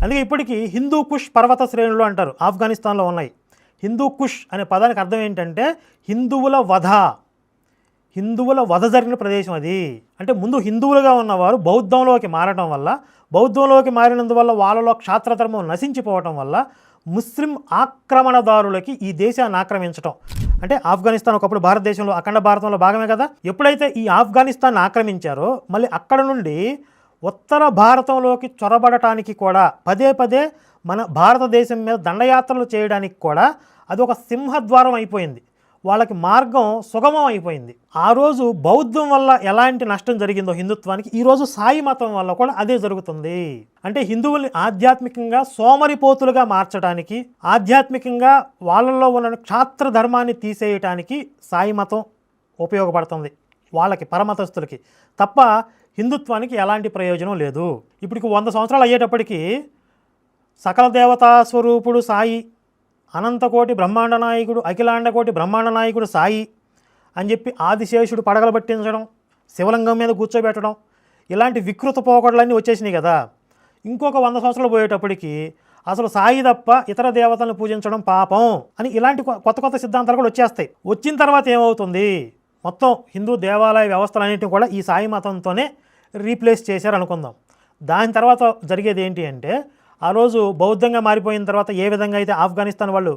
అందుకే ఇప్పటికీ హిందూ కుష్ పర్వత శ్రేణులు అంటారు, ఆఫ్ఘనిస్తాన్లో ఉన్నాయి. హిందూ కుష్ అనే పదానికి అర్థం ఏంటంటే హిందువుల వధ జరిగిన ప్రదేశం అది. అంటే ముందు హిందువులుగా ఉన్నవారు బౌద్ధంలోకి మారడం వల్ల, బౌద్ధంలోకి మారినందువల్ల వాళ్ళలో క్షాత్రధర్మం నశించిపోవటం వల్ల ముస్లిం ఆక్రమణదారులకి ఈ దేశాన్ని ఆక్రమించటం. అంటే ఆఫ్ఘనిస్తాన్ ఒకప్పుడు భారతదేశంలో అఖండ భారతంలో భాగమే కదా. ఎప్పుడైతే ఈ ఆఫ్ఘనిస్తాన్ ఆక్రమించారో మళ్ళీ అక్కడ నుండి ఉత్తర భారతంలోకి చొరబడటానికి కూడా పదే పదే మన భారతదేశం మీద దండయాత్రలు చేయడానికి కూడా అది ఒక సింహద్వారం అయిపోయింది. వాళ్ళకి మార్గం సుగమం అయిపోయింది. ఆ రోజు బౌద్ధం వల్ల ఎలాంటి నష్టం జరిగిందో హిందుత్వానికి, ఈరోజు సాయి మతం వల్ల కూడా అదే జరుగుతుంది. అంటే హిందువుల్ని ఆధ్యాత్మికంగా సోమరిపోతులుగా మార్చడానికి, ఆధ్యాత్మికంగా వాళ్ళల్లో ఉన్న క్షాత్ర ధర్మాన్ని తీసేయటానికి సాయి మతం ఉపయోగపడుతుంది వాళ్ళకి, పరమతస్తులకి. తప్ప హిందుత్వానికి ఎలాంటి ప్రయోజనం లేదు. ఇప్పటికి 100 సంవత్సరాలు అయ్యేటప్పటికీ సకల దేవతా స్వరూపుడు సాయి, అనంతకోటి బ్రహ్మాండ నాయకుడు, అఖిలాండకోటి బ్రహ్మాండ నాయకుడు సాయి అని చెప్పి ఆదిశేషుడు పడగలు పట్టించడం, శివలింగం మీద కూర్చోబెట్టడం, ఇలాంటి వికృత పోకడలన్నీ వచ్చేసినాయి కదా. ఇంకొక 100 సంవత్సరాలు పోయేటప్పటికి అసలు సాయి తప్ప ఇతర దేవతలను పూజించడం పాపం అని ఇలాంటి కొత్త కొత్త సిద్ధాంతాలు కూడా వచ్చేస్తాయి. వచ్చిన తర్వాత ఏమవుతుంది, మొత్తం హిందూ దేవాలయ వ్యవస్థలన్నింటినీ కూడా ఈ సాయి మతంతోనే రీప్లేస్ చేశారు అనుకుందాం. దాని తర్వాత జరిగేది ఏంటి అంటే, ఆ రోజు బౌద్ధంగా మారిపోయిన తర్వాత ఏ విధంగా అయితే ఆఫ్ఘనిస్తాన్ వాళ్ళు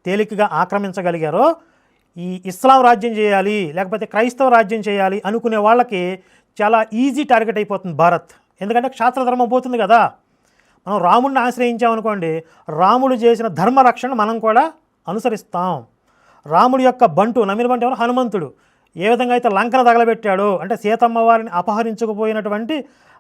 తేలికగా ఆక్రమించగలిగారో, ఈ ఇస్లాం రాజ్యం చేయాలి లేకపోతే క్రైస్తవ రాజ్యం చేయాలి అనుకునే వాళ్ళకి చాలా ఈజీ టార్గెట్ అయిపోతుంది భారత్. ఎందుకంటే క్షాత్రధర్మం పోతుంది కదా. మనం రాముడిని ఆశ్రయించామనుకోండి, రాముడు చేసిన ధర్మరక్షణ మనం కూడా అనుసరిస్తాం. రాముడి యొక్క బంటు, నమ్మిన బంటు ఎవరు, హనుమంతుడు. ఏ విధంగా అయితే లంకను తగలబెట్టాడో, అంటే సీతమ్మ వారిని అపహరించుకుపోయినటువంటి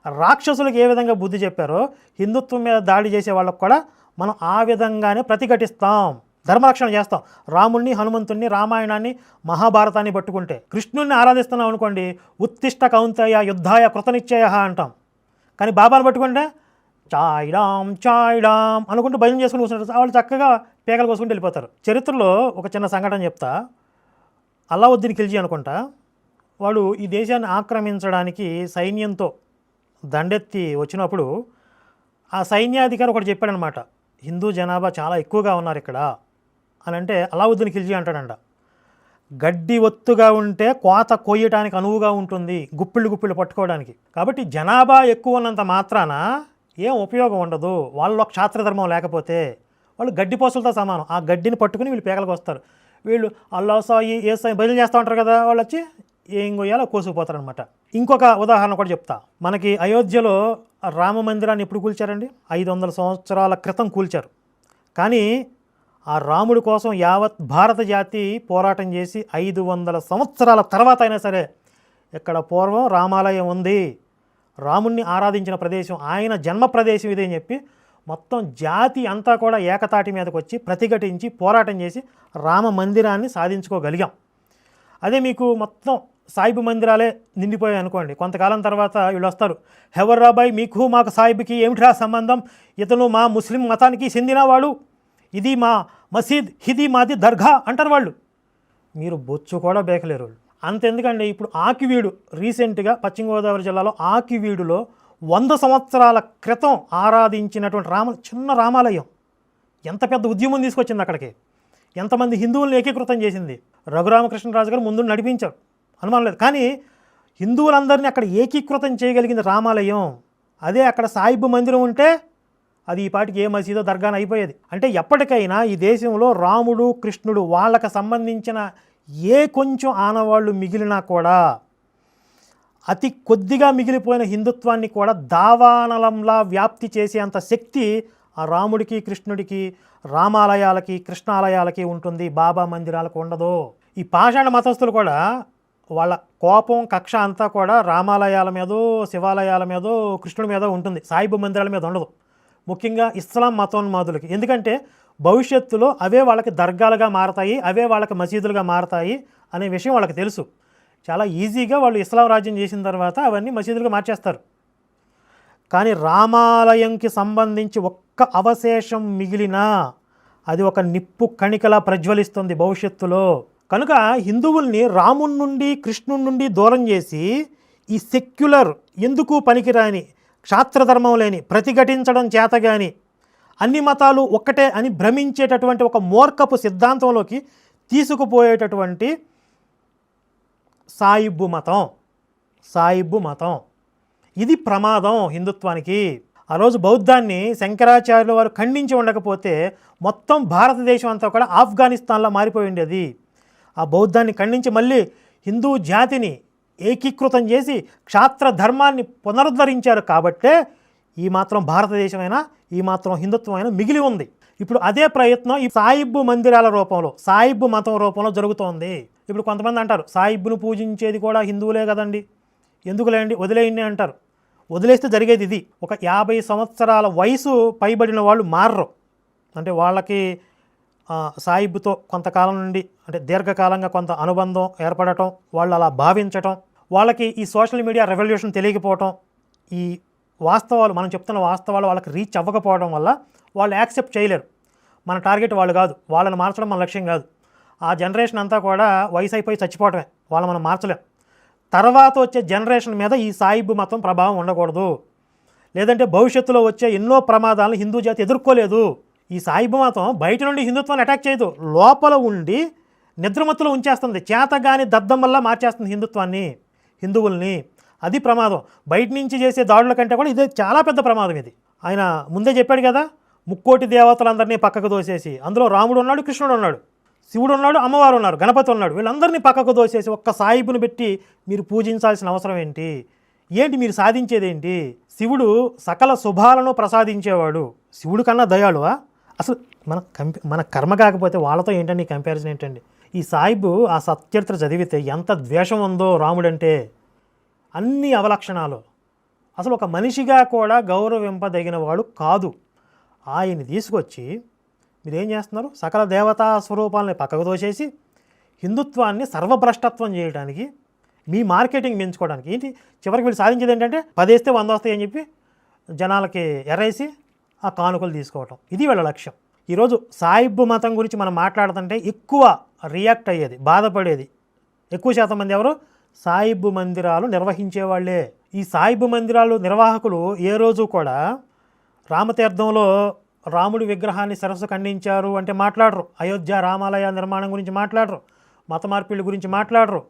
రాక్షసులకు ఏ విధంగా బుద్ధి చెప్పారో, హిందుత్వం మీద దాడి చేసే వాళ్ళకు కూడా మనం ఆ విధంగానే ప్రతిఘటిస్తాం, ధర్మరక్షణ చేస్తాం. రాముణ్ణి, హనుమంతుణ్ణి, రామాయణాన్ని, మహాభారతాన్ని పట్టుకుంటే, కృష్ణుణ్ణి ఆరాధిస్తున్నాం అనుకోండి, ఉత్తిష్ట కౌంతయ యుద్ధాయ కృతనిశ్చయ అంటాం. కానీ బాబాను పట్టుకుంటే చాయిడాం అనుకుంటూ భజన చేసుకుని కూర్చుంటారు. వాళ్ళు చక్కగా పేకలు కోసుకుంటూ వెళ్ళిపోతారు. చరిత్రలో ఒక చిన్న సంఘటన చెప్తా. అల్లావుద్దీన్ ఖిల్జీ అనుకుంటా, వాడు ఈ దేశాన్ని ఆక్రమించడానికి సైన్యంతో దండెత్తి వచ్చినప్పుడు ఆ సైన్యాధికారి ఒకటి చెప్పాడనమాట, హిందూ జనాభా చాలా ఎక్కువగా ఉన్నారు ఇక్కడ అని. అంటే అల్లావుద్దీన్ ఖిల్జీ అంటాడంట, గడ్డి ఒత్తుగా ఉంటే కోత కొయ్యటానికి అనువుగా ఉంటుంది, గుప్పిళ్ళు పట్టుకోవడానికి. కాబట్టి జనాభా ఎక్కువ ఉన్నంత మాత్రాన ఏం ఉపయోగం ఉండదు. వాళ్ళలో క్షాత్రధర్మం లేకపోతే వాళ్ళు గడ్డిపోసలతో సమానం. ఆ గడ్డిని పట్టుకుని వీళ్ళు పేకలకు వస్తారు. వీళ్ళు అల్లా సాయి ఏ సాయి బయలు చేస్తూ ఉంటారు కదా, వాళ్ళు వచ్చి ఏం కొయ్యాలో కోసుకుపోతారనమాట. ఇంకొక ఉదాహరణ కూడా చెప్తా. మనకి అయోధ్యలో రామ మందిరాన్ని ఎప్పుడు కూల్చారండి? 500 సంవత్సరాల క్రితం కూల్చారు. కానీ ఆ రాముడి కోసం యావత్ భారత జాతి పోరాటం చేసి 500 సంవత్సరాల తర్వాత అయినా సరే, ఇక్కడ పూర్వం రామాలయం ఉంది, రాముణ్ణి ఆరాధించిన ప్రదేశం, ఆయన జన్మ ప్రదేశం ఇదే అని చెప్పి మొత్తం జాతి అంతా కూడా ఏకతాటి మీదకి వచ్చి ప్రతిఘటించి పోరాటం చేసి రామ మందిరాన్ని సాధించుకోగలిగాం. అదే మీకు మొత్తం సాయిబు మందిరాలే నిండిపోయాయి అనుకోండి, కొంతకాలం తర్వాత వీళ్ళు వస్తారు, హెవర్రాబాయ్ మీకు మాకు సాయిబుకి ఏమిట్రా సంబంధం, ఇతను మా ముస్లిం మతానికి చెందినవాడు, ఇది మా మసీద్, ఇది మాది దర్గా అంటారు వాళ్ళు. మీరు బొచ్చు కూడా బేకలేరు వాళ్ళు. అంతెందుకండి, ఇప్పుడు ఆకివీడు రీసెంట్గా పశ్చిమ గోదావరి జిల్లాలో ఆకివీడులో 100 సంవత్సరాల క్రితం ఆరాధించినటువంటి చిన్న రామాలయం ఎంత పెద్ద ఉద్యమం తీసుకొచ్చింది అక్కడికి, ఎంతమంది హిందువులను ఏకీకృతం చేసింది. రఘురామకృష్ణరాజు గారు ముందు నడిపించారు, అనుమానం లేదు. కానీ హిందువులందరినీ అక్కడ ఏకీకృతం చేయగలిగింది రామాలయం. అదే అక్కడ సాయిబు మందిరం ఉంటే అది ఈ పాటికి ఏ మసీదో దర్గాన అయిపోయేది. అంటే ఎప్పటికైనా ఈ దేశంలో రాముడు, కృష్ణుడు వాళ్ళకి సంబంధించిన ఏ కొంచెం ఆనవాళ్ళు మిగిలినా కూడా, అతి కొద్దిగా మిగిలిపోయిన హిందుత్వాన్ని కూడా దావానలంలా వ్యాప్తి చేసేంత శక్తి ఆ రాముడికి, కృష్ణుడికి, రామాలయాలకి, కృష్ణాలయాలకి ఉంటుంది, బాబా మందిరాలకు ఉండదు. ఈ పాషాణ మతస్థులు కూడా వాళ్ళ కోపం, కక్ష అంతా కూడా రామాలయాల మీదో, శివాలయాల మీదో, కృష్ణుడి మీదో ఉంటుంది, సాయిబు మందిరాల మీద ఉండదు. ముఖ్యంగా ఇస్లాం మతోన్మాదులకి. ఎందుకంటే భవిష్యత్తులో అవే వాళ్ళకి దర్గాలుగా మారతాయి, అవే వాళ్ళకి మసీదులుగా మారతాయి అనే విషయం వాళ్ళకి తెలుసు. చాలా ఈజీగా వాళ్ళు ఇస్లాం రాజ్యం చేసిన తర్వాత అవన్నీ మసీదులుగా మార్చేస్తారు. కానీ రామాలయంకి సంబంధించి ఒక్క అవశేషం మిగిలినా అది ఒక నిప్పు కణికలా ప్రజ్వలిస్తుంది భవిష్యత్తులో. కనుక హిందువుల్ని రాముడి నుండి, కృష్ణుడి నుండి దూరం చేసి ఈ సెక్యులర్, ఎందుకు పనికిరాని, క్షాత్రధర్మం లేని, ప్రతిఘటించడం చేతగాని అన్ని మతాలు ఒక్కటే అని భ్రమించేటటువంటి ఒక మూర్ఖపు సిద్ధాంతంలోకి తీసుకుపోయేటటువంటి సాయిబ్బు మతం ఇది ప్రమాదం హిందుత్వానికి. ఆ రోజు బౌద్ధాన్ని శంకరాచార్యుల వారు ఖండించి ఉండకపోతే మొత్తం భారతదేశం అంతా కూడా ఆఫ్ఘనిస్తాన్లో మారిపోయి ఉండేది. ఆ బౌద్ధాన్ని ఖండించి మళ్ళీ హిందూ జాతిని ఏకీకృతం చేసి క్షాత్ర ధర్మాన్ని పునరుద్ధరించారు కాబట్టే ఈ మాత్రం భారతదేశమైనా ఈ మాత్రం హిందుత్వమైనా మిగిలి ఉంది. ఇప్పుడు అదే ప్రయత్నం ఈ సాయిబ్బు మందిరాల రూపంలో, సాయిబ్బు మతం రూపంలో జరుగుతోంది. ఇప్పుడు కొంతమంది అంటారు సాయిబ్బును పూజించేది కూడా హిందువులే కదండి, ఎందుకులేండి వదిలేయండి అంటారు. వదిలేస్తే జరిగేది ఇది. ఒక 50 సంవత్సరాల వయసు పైబడిన వాళ్ళు మారరు. అంటే వాళ్ళకి సాయిబ్బుతో కొంతకాలం నుండి అంటే దీర్ఘకాలంగా కొంత అనుబంధం ఏర్పడటం, వాళ్ళు అలా భావించటం, వాళ్ళకి ఈ సోషల్ మీడియా రెవల్యూషన్ తెలియకపోవటం, ఈ వాస్తవాలు మనం చెప్తున్న వాస్తవాలు వాళ్ళకి రీచ్ అవ్వకపోవడం వల్ల వాళ్ళు యాక్సెప్ట్ చేయలేరు. మన టార్గెట్ వాళ్ళు కాదు, వాళ్ళని మార్చడం మన లక్ష్యం కాదు. ఆ జనరేషన్ అంతా కూడా వయసు అయిపోయి చచ్చిపోవటమే, వాళ్ళు మనం మార్చలేం. తర్వాత వచ్చే జనరేషన్ మీద ఈ సాయిబ్బు మతం ప్రభావం ఉండకూడదు. లేదంటే భవిష్యత్తులో వచ్చే ఎన్నో ప్రమాదాలను హిందూ జాతి ఎదుర్కోలేదు. ఈ సాయిబ్బు మతం బయట నుండి హిందుత్వాన్ని అటాక్ చేయదు, లోపల ఉండి నిద్రమత్తులో ఉంచేస్తుంది. చేతగాని దద్దం వల్ల మార్చేస్తుంది హిందుత్వాన్ని, హిందువుల్ని. అది ప్రమాదం. బయట నుంచి చేసే దాడుల కంటే కూడా ఇదే చాలా పెద్ద ప్రమాదం. ఇది ఆయన ముందే చెప్పాడు కదా, 3 కోటి దేవతలందరినీ పక్కకు దోసేసి, అందులో రాముడు ఉన్నాడు, కృష్ణుడు ఉన్నాడు, శివుడు ఉన్నాడు, అమ్మవారు ఉన్నారు, గణపతి ఉన్నాడు, వీళ్ళందరినీ పక్కకు దోసేసి ఒక్క సాయిబుని పెట్టి మీరు పూజించాల్సిన అవసరం ఏంటి? మీరు సాధించేదేంటి? శివుడు సకల శుభాలను ప్రసాదించేవాడు. శివుడు కన్నా దయాళువా? అసలు మన కర్మ కాకపోతే వాళ్ళతో ఏంటండి కంపారిజన్ ఏంటండి? ఈ సాయిబు ఆ సత్చరిత్ర చదివితే ఎంత ద్వేషం ఉందో రాముడంటే, అన్ని అవలక్షణాలు. అసలు ఒక మనిషిగా కూడా గౌరవింపదగిన వాడు కాదు. ఆయన్ని తీసుకొచ్చి మీరేం చేస్తున్నారు? సకల దేవతా స్వరూపాలని పక్కకు తోసేసి హిందుత్వాన్ని సర్వభ్రష్టత్వం చేయడానికి, మీ మార్కెటింగ్ పెంచుకోవడానికి. ఏంటి చివరికి వీళ్ళు సాధించేది ఏంటంటే 10 వేస్తే 100 వస్తాయి అని చెప్పి జనాలకి ఎరేసి ఆ కానుకలు తీసుకోవటం. ఇది వీళ్ళ లక్ష్యం. ఈరోజు సాయిబ్బు మతం గురించి మనం మాట్లాడుతుంటే ఎక్కువ రియాక్ట్ అయ్యేది, బాధపడేది ఎక్కువ శాతం మంది ఎవరు? సాయిబ్బు మందిరాలు నిర్వహించేవాళ్లే. ఈ సాయిబ్బు మందిరాలు నిర్వాహకులు ఏ రోజు కూడా రామతీర్థంలో రాముడి విగ్రహాన్ని శిరస్సు ఖండించారు అంటే మాట్లాడరు. అయోధ్య రామాలయ నిర్మాణం గురించి మాట్లాడరు. మత మార్పిళ్ళ గురించి మాట్లాడరు.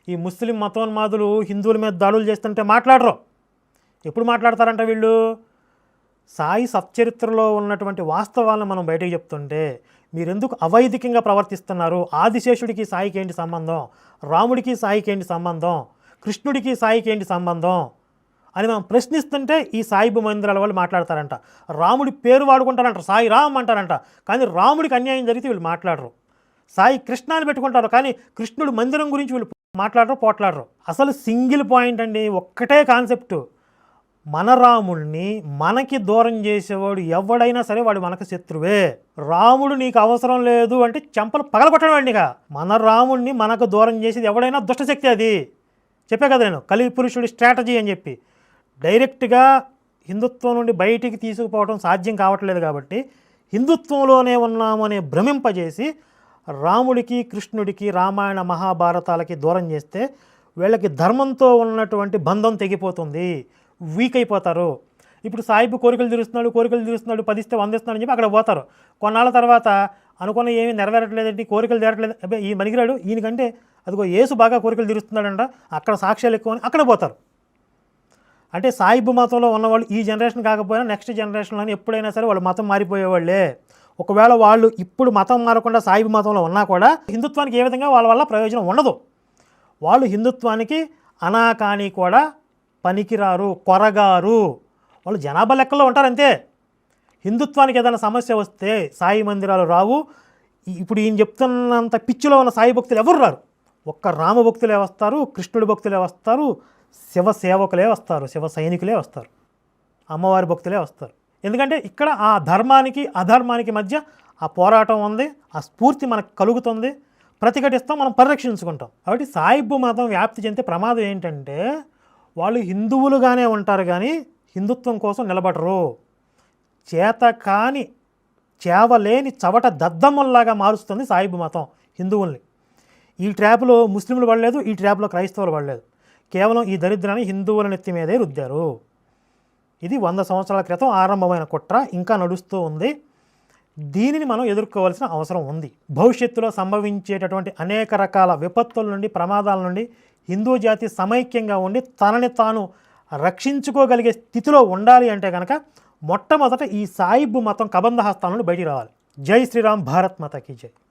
ఈ ముస్లిం మతోన్మాదులు హిందువుల మీద దాడులు చేస్తుంటే మాట్లాడరు. ఎప్పుడు మాట్లాడతారంట వీళ్ళు? సాయి సచ్చరిత్రలో ఉన్నటువంటి వాస్తవాలను మనం బయటకు చెప్తుంటే మీరెందుకు అవైదికంగా ప్రవర్తిస్తున్నారు? ఆదిశేషుడికి సాయికి ఏంటి సంబంధం? రాముడికి సాయికి ఏంటి సంబంధం? కృష్ణుడికి సాయికి ఏంటి సంబంధం అని మనం ప్రశ్నిస్తుంటే ఈ సాయిబు మందిరాల వాళ్ళు మాట్లాడతారంట. రాముడి పేరు వాడుకుంటారంట, సాయి రామ్ అంటారంట. కానీ రాముడికి అన్యాయం జరిగితే వీళ్ళు మాట్లాడరు. సాయి కృష్ణాన్ని పెట్టుకుంటారు, కానీ కృష్ణుడు మందిరం గురించి వీళ్ళు మాట్లాడరు, పోట్లాడరు. అసలు సింగిల్ పాయింట్ అండి, ఒక్కటే కాన్సెప్టు. మన రాముడిని మనకి దూరం చేసేవాడు ఎవడైనా సరే వాడు మనకు శత్రువే. రాముడు నీకు అవసరం లేదు అంటే చెంపలు పగలగొట్టడం అండి. మన రాముడిని మనకు దూరం చేసేది ఎవడైనా దుష్టశక్తి. అది చెప్పే కదా నేను, కలిపురుషుడి స్ట్రాటజీ అని చెప్పి. డైరెక్ట్గా హిందుత్వం నుండి బయటికి తీసుకుపోవడం సాధ్యం కావట్లేదు కాబట్టి హిందుత్వంలోనే ఉన్నామనే భ్రమింపజేసి రాముడికి కృష్ణుడికి రామాయణ మహాభారతాలకి దూరం చేస్తే వీళ్ళకి ధర్మంతో ఉన్నటువంటి బంధం తెగిపోతుంది, వీక్ అయిపోతారు. ఇప్పుడు సాయిబు కోరికలు తీరుస్తున్నాడు 10 ఇస్తే 100 ఇస్తున్నాడు అని చెప్పి అక్కడ పోతారు. కొన్నాళ్ళ తర్వాత అనుకున్న ఏమీ నెరవేరట్లేదండి, కోరికలు తీరట్లేదు, అబ్బాయి ఈ మనిగిరాడు ఈయనకంటే అదిగో యేసు బాగా కోరికలు తీరుస్తున్నాడంట, అక్కడ సాక్ష్యాలు ఎక్కువ అని అక్కడ పోతారు. అంటే సాయిబు మతంలో ఉన్నవాళ్ళు ఈ జనరేషన్ కాకపోయినా నెక్స్ట్ జనరేషన్లో ఎప్పుడైనా సరే వాళ్ళు మతం మారిపోయేవాళ్ళే. ఒకవేళ వాళ్ళు ఇప్పుడు మతం మారకుండా సాయిబు మతంలో ఉన్నా కూడా హిందుత్వానికి ఏ విధంగా వాళ్ళ వల్ల ప్రయోజనం ఉండదు. వాళ్ళు హిందుత్వానికి అనాకాని కూడా పనికిరారు, కొరగారు. వాళ్ళు జనాభా లెక్కల్లో ఉంటారంతే. హిందుత్వానికి ఏదైనా సమస్య వస్తే సాయి మందిరాలు రావు. ఇప్పుడు ఈయన చెప్తున్నంత పిచ్చిలో ఉన్న సాయి భక్తులు ఎవరు రారు. ఒక్క రామ భక్తులే వస్తారు, కృష్ణుడి భక్తులే వస్తారు, శివ సేవకులే వస్తారు, శివ సైనికులే వస్తారు, అమ్మవారి భక్తులే వస్తారు. ఎందుకంటే ఇక్కడ ఆ ధర్మానికి అధర్మానికి మధ్య ఆ పోరాటం ఉంది, ఆ స్ఫూర్తి మనకు కలుగుతుంది, ప్రతిఘటిస్తాం, మనం పరిరక్షించుకుంటాం. కాబట్టి సాయిబ్బు మతం వ్యాప్తి చెందితే ప్రమాదం ఏంటంటే వాళ్ళు హిందువులుగానే ఉంటారు కానీ హిందుత్వం కోసం నిలబడరు. చేతకాని చేవలేని చవట దద్దమ్మల్లాగా మారుస్తుంది సాయిబ్బు మతం హిందువుల్ని. ఈ ట్రాప్లో ముస్లింలు పడలేదు, ఈ ట్రాప్లో క్రైస్తవులు పడలేదు. కేవలం ఈ దరిద్రాన్ని హిందువుల నెత్తి మీదే రుద్దారు. ఇది 100 సంవత్సరాల క్రితం ఆరంభమైన కుట్ర, ఇంకా నడుస్తూ ఉంది. దీనిని మనం ఎదుర్కోవాల్సిన అవసరం ఉంది. భవిష్యత్తులో సంభవించేటటువంటి అనేక రకాల విపత్తుల నుండి, ప్రమాదాల నుండి హిందూ జాతి సమైక్యంగా ఉండి తనని తాను రక్షించుకోగలిగే స్థితిలో ఉండాలి అంటే కనుక మొట్టమొదట ఈ సాయిబు మతం కబంధ హస్తాల నుండి బయటికి రావాలి. జై శ్రీరామ్, భారత్ మాతాకి జై.